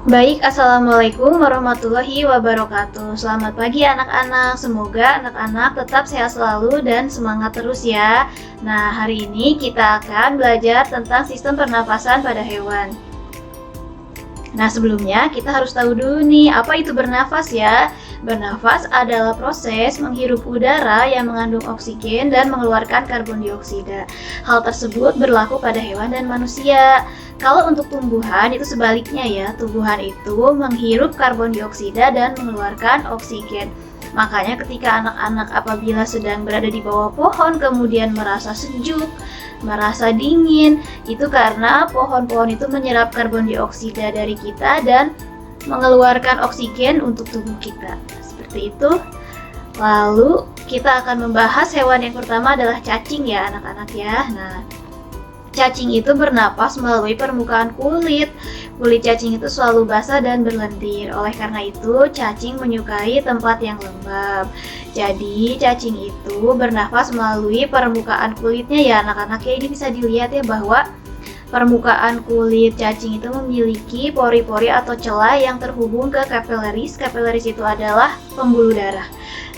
Baik, Assalamualaikum warahmatullahi wabarakatuh. Selamat pagi anak-anak, semoga anak-anak tetap sehat selalu dan semangat terus ya. Nah, hari ini kita akan belajar tentang sistem pernafasan pada hewan. Nah, sebelumnya kita harus tahu dulu nih, apa itu bernafas ya? Bernafas adalah proses menghirup udara yang mengandung oksigen dan mengeluarkan karbon dioksida. Hal tersebut berlaku pada hewan dan manusia. Kalau untuk tumbuhan itu sebaliknya ya, tumbuhan itu menghirup karbon dioksida dan mengeluarkan oksigen. Makanya ketika anak-anak apabila sedang berada di bawah pohon kemudian merasa sejuk, merasa dingin, itu karena pohon-pohon itu menyerap karbon dioksida dari kita dan mengeluarkan oksigen untuk tubuh kita. Seperti itu. Lalu kita akan membahas hewan yang pertama adalah cacing ya anak-anak ya. Nah, cacing itu bernapas melalui permukaan kulit. Kulit cacing itu selalu basah dan berlendir. Oleh karena itu, cacing menyukai tempat yang lembab. Jadi, cacing itu bernapas melalui permukaan kulitnya ya anak-anak ya. Ini bisa dilihat ya bahwa permukaan kulit cacing itu memiliki pori-pori atau celah yang terhubung ke capillaries. Capillaries itu adalah pembuluh darah.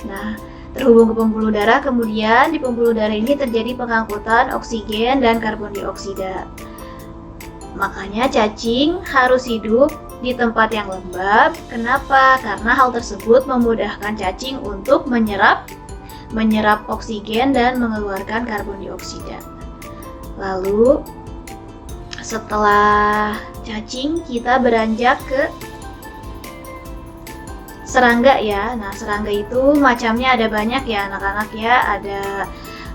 Nah, terhubung ke pembuluh darah, kemudian di pembuluh darah ini terjadi pengangkutan oksigen dan karbon dioksida. Makanya cacing harus hidup di tempat yang lembab. Kenapa? Karena hal tersebut memudahkan cacing untuk menyerap oksigen dan mengeluarkan karbon dioksida. Lalu setelah cacing kita beranjak ke serangga ya. Nah, serangga itu macamnya ada banyak ya anak-anak ya.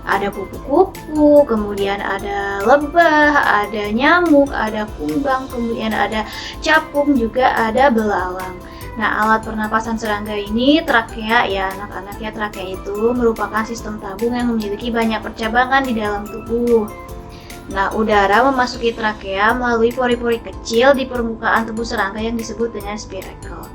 Ada kupu-kupu, kemudian ada lebah, ada nyamuk, ada kumbang, kemudian ada capung, juga ada belalang. Nah, alat pernapasan serangga ini trakea ya anak-anak ya. Trakea itu merupakan sistem tabung yang memiliki banyak percabangan di dalam tubuh. Nah, udara memasuki trakea melalui pori-pori kecil di permukaan tubuh serangga yang disebut dengan spiracle.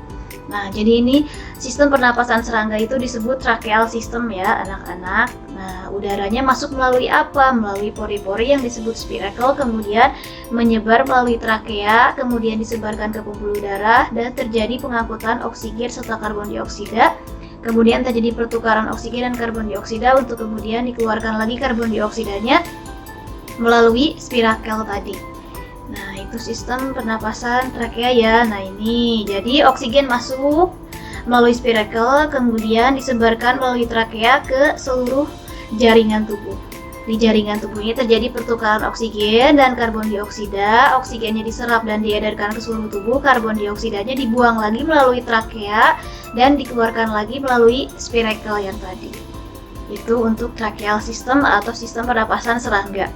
Nah, jadi ini sistem pernapasan serangga itu disebut tracheal system ya anak-anak. Nah, udaranya masuk melalui apa? Melalui pori-pori yang disebut spiracle, kemudian menyebar melalui trakea, kemudian disebarkan ke pembuluh darah dan terjadi pengangkutan oksigen serta karbon dioksida. Kemudian terjadi pertukaran oksigen dan karbon dioksida untuk kemudian dikeluarkan lagi karbon dioksidanya melalui spiracle tadi. Nah, itu sistem pernapasan trakea ya. Nah, ini jadi oksigen masuk melalui spiracle, kemudian disebarkan melalui trakea ke seluruh jaringan tubuh. Di jaringan tubuh ini terjadi pertukaran oksigen dan karbon dioksida. Oksigennya diserap dan diedarkan ke seluruh tubuh, karbon dioksidanya dibuang lagi melalui trakea dan dikeluarkan lagi melalui spiracle yang tadi. Itu untuk tracheal system atau sistem pernapasan serangga.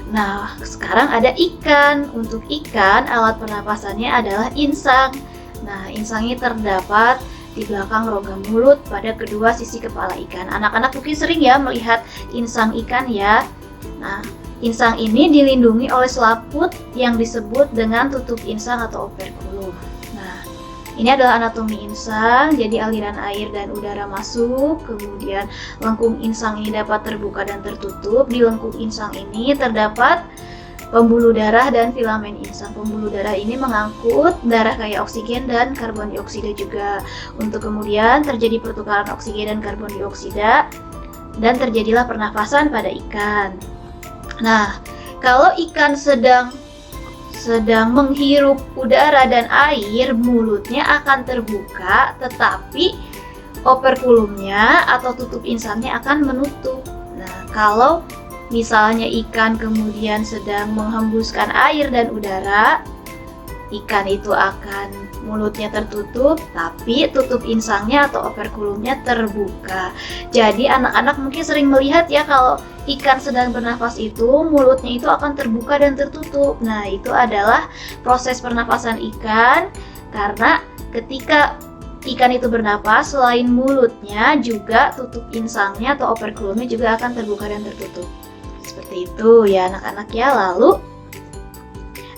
Nah, sekarang ada ikan. Untuk ikan, alat pernapasannya adalah insang. Nah, insang ini terdapat di belakang rongga mulut pada kedua sisi kepala ikan. Anak-anak mungkin sering ya melihat insang ikan ya. Nah, insang ini dilindungi oleh selaput yang disebut dengan tutup insang atau operculum. Nah, ini adalah anatomi insang, jadi aliran air dan udara masuk, kemudian lengkung insang ini dapat terbuka dan tertutup. Di lengkung insang ini terdapat pembuluh darah dan filamen insang. Pembuluh darah ini mengangkut darah kaya oksigen dan karbon dioksida juga. Untuk kemudian terjadi pertukaran oksigen dan karbon dioksida dan terjadilah pernafasan pada ikan. Nah, kalau ikan sedang menghirup udara dan air, mulutnya akan terbuka, tetapi operkulumnya atau tutup insangnya akan menutup. Nah, kalau misalnya ikan kemudian sedang menghembuskan air dan udara, ikan itu akan mulutnya tertutup, tapi tutup insangnya atau operkulumnya terbuka. Jadi anak-anak mungkin sering melihat ya kalau ikan sedang bernafas itu mulutnya itu akan terbuka dan tertutup. Nah, itu adalah proses pernapasan ikan, karena ketika ikan itu bernapas, selain mulutnya juga tutup insangnya atau operkulumnya juga akan terbuka dan tertutup. Seperti itu ya anak-anak ya. Lalu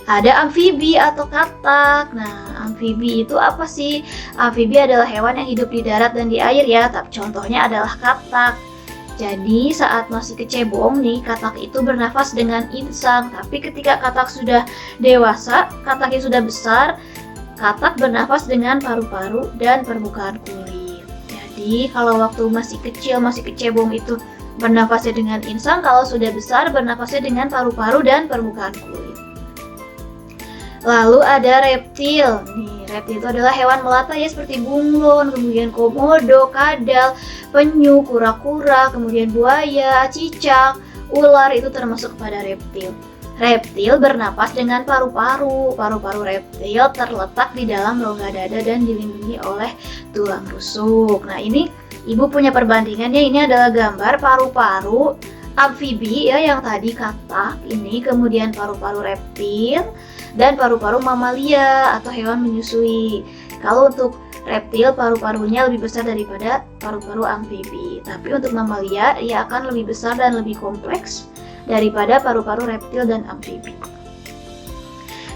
ada amfibi atau katak. Nah, amfibi itu apa sih? Amfibi adalah hewan yang hidup di darat dan di air ya. Tapi contohnya adalah katak. Jadi saat masih kecebong nih, katak itu bernafas dengan insang. Tapi ketika katak sudah dewasa, kataknya sudah besar, katak bernafas dengan paru-paru dan permukaan kulit. Jadi kalau waktu masih kecil, masih kecebong itu bernafasnya dengan insang, kalau sudah besar bernafasnya dengan paru-paru dan permukaan kulit. Lalu ada reptil. Nih, reptil itu adalah hewan melata ya, seperti bunglon, kemudian komodo, kadal, penyu, kura-kura, kemudian buaya, cicak, ular, itu termasuk kepada reptil. Reptil bernapas dengan paru-paru. Paru-paru reptil terletak di dalam rongga dada dan dilindungi oleh tulang rusuk. Nah, ini Ibu punya perbandingannya. Ini adalah gambar paru-paru amfibi ya, yang tadi katak ini, kemudian paru-paru reptil dan paru-paru mamalia atau hewan menyusui. Kalau untuk reptil paru-parunya lebih besar daripada paru-paru amfibi, tapi untuk mamalia ia akan lebih besar dan lebih kompleks daripada paru-paru reptil dan amfibi.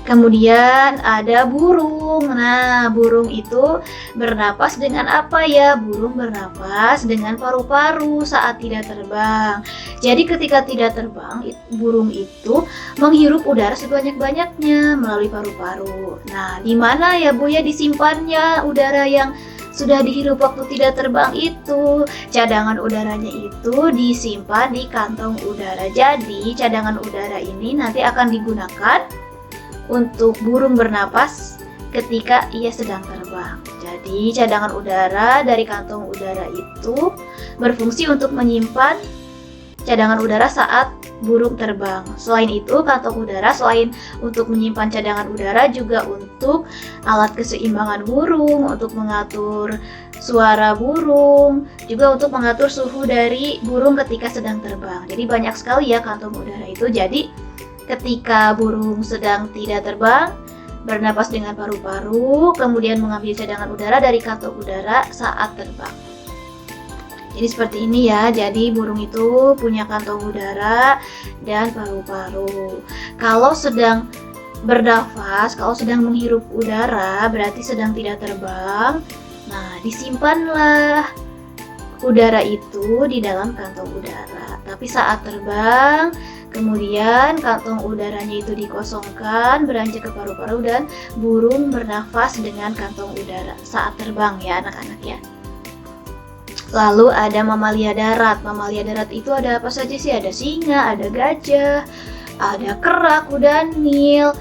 Kemudian ada burung. Nah, burung itu bernapas dengan apa ya? Burung bernapas dengan paru-paru saat tidak terbang. Jadi ketika tidak terbang, burung itu menghirup udara sebanyak-banyaknya melalui paru-paru. Nah, di mana ya Bu ya disimpannya udara yang sudah dihirup waktu tidak terbang itu? Cadangan udaranya itu disimpan di kantong udara. Jadi cadangan udara ini nanti akan digunakan untuk burung bernapas ketika ia sedang terbang. Jadi cadangan udara dari kantong udara itu berfungsi untuk menyimpan cadangan udara saat burung terbang. Selain itu, kantong udara selain untuk menyimpan cadangan udara juga untuk alat keseimbangan burung, untuk mengatur suara burung, juga untuk mengatur suhu dari burung ketika sedang terbang. Jadi banyak sekali ya kantong udara itu. Jadi ketika burung sedang tidak terbang, bernapas dengan paru-paru, kemudian mengambil cadangan udara dari kantong udara saat terbang. Jadi seperti ini ya, jadi burung itu punya kantong udara dan paru-paru. Kalau sedang bernafas, kalau sedang menghirup udara, berarti sedang tidak terbang. Nah, disimpanlah udara itu di dalam kantong udara. Tapi saat terbang, kemudian kantong udaranya itu dikosongkan, beranjak ke paru-paru, dan burung bernafas dengan kantong udara saat terbang ya anak-anak ya. Lalu ada mamalia darat. Mamalia darat itu ada apa saja sih? Ada singa, ada gajah, ada kera, kuda nil,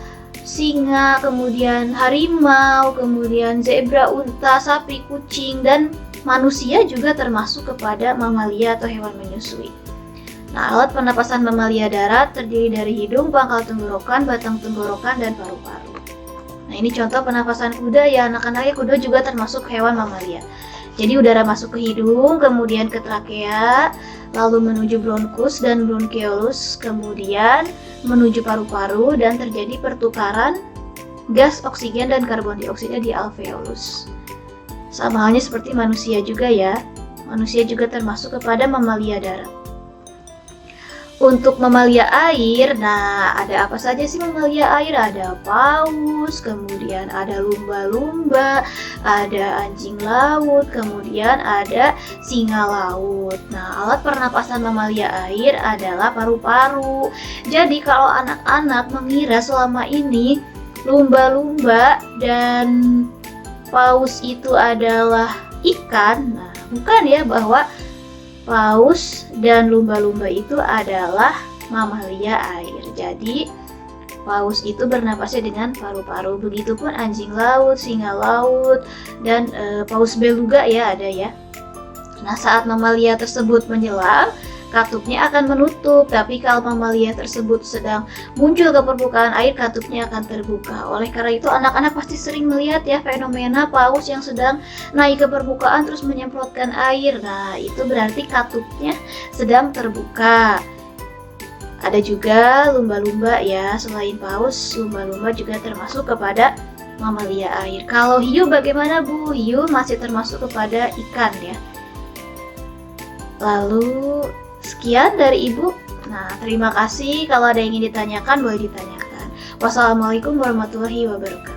singa, kemudian harimau, kemudian zebra, unta, sapi, kucing, dan manusia juga termasuk kepada mamalia atau hewan menyusui. Nah, alat pernapasan mamalia darat terdiri dari hidung, pangkal tenggorokan, batang tenggorokan, dan paru-paru. Nah, ini contoh pernapasan kuda ya anak-anak ya. Kuda juga termasuk hewan mamalia. Jadi udara masuk ke hidung, kemudian ke trakea, lalu menuju bronkus dan bronkeolus, kemudian menuju paru-paru, dan terjadi pertukaran gas oksigen dan karbon dioksida di alveolus. Sama halnya seperti manusia juga ya. Manusia juga termasuk kepada mamalia darat. Untuk mamalia air, nah ada apa saja sih mamalia air? Ada paus, kemudian ada lumba-lumba, ada anjing laut, kemudian ada singa laut. Nah, alat pernapasan mamalia air adalah paru-paru. Jadi kalau anak-anak mengira selama ini lumba-lumba dan paus itu adalah ikan, nah bukan ya, bahwa paus dan lumba-lumba itu adalah mamalia air. Jadi paus itu bernapasnya dengan paru-paru. Begitupun anjing laut, singa laut, dan paus beluga ya ada ya. Nah, saat mamalia tersebut menyelam, katupnya akan menutup. Tapi kalau mamalia tersebut sedang muncul ke permukaan air, katupnya akan terbuka. Oleh karena itu anak-anak pasti sering melihat ya fenomena paus yang sedang naik ke permukaan terus menyemprotkan air. Nah, itu berarti katupnya sedang terbuka. Ada juga lumba-lumba ya, selain paus, lumba-lumba juga termasuk kepada mamalia air. Kalau hiu bagaimana Bu? Hiu masih termasuk kepada ikan ya. Lalu sekian dari Ibu. Nah, terima kasih. Kalau ada yang ingin ditanyakan, boleh ditanyakan. Wassalamualaikum warahmatullahi wabarakatuh.